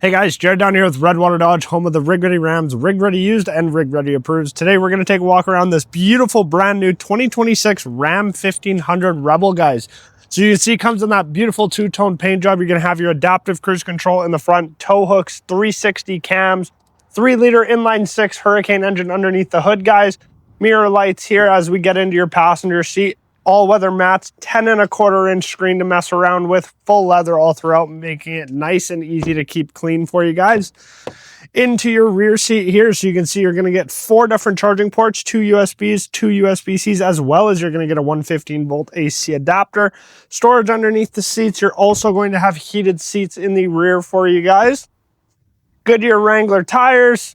Hey guys, Jared down here with Redwater Dodge, home of the Rig Ready Rams, Rig Ready Used, and Rig Ready Approved. Today we're going to take a walk around this beautiful brand new 2026 Ram 1500 Rebel, guys. So you can see it comes in that beautiful two-tone paint job. You're going to have your adaptive cruise control in the front, tow hooks, 360 cams, 3-liter inline-6 Hurricane engine underneath the hood, guys. Mirror lights here as we get into your passenger seat. All-weather mats, 10.25-inch screen to mess around with, full leather all throughout, making it nice and easy to keep clean for you guys. Into your rear seat here, so you can see you're going to get 4 different charging ports, 2 USBs, 2 USBCs, as well as you're going to get a 115-volt AC adapter. Storage underneath the seats. You're also going to have heated seats in the rear for you guys. Goodyear Wrangler tires.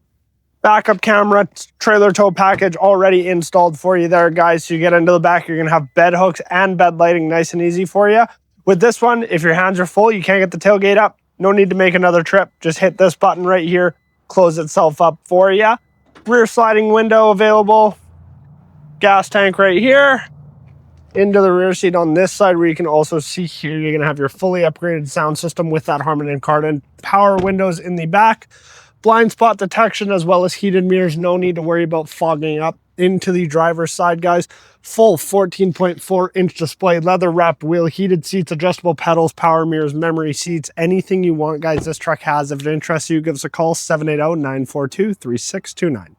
Backup camera, trailer tow package already installed for you there, guys. So you get into the back, you're going to have bed hooks and bed lighting nice and easy for you. With this one, if your hands are full, you can't get the tailgate up. No need to make another trip. Just hit this button right here, close itself up for you. Rear sliding window available. Gas tank right here. Into the rear seat on this side, where you can also see here, you're going to have your fully upgraded sound system with that Harman and Kardon. Power windows in the back. Blind spot detection as well as heated mirrors. No need to worry about fogging up. Into the driver's side, guys. Full 14.4-inch display, leather wrapped wheel, heated seats, adjustable pedals, power mirrors, memory seats, anything you want, guys. This truck has. If it interests you, give us a call, 780-942-3629.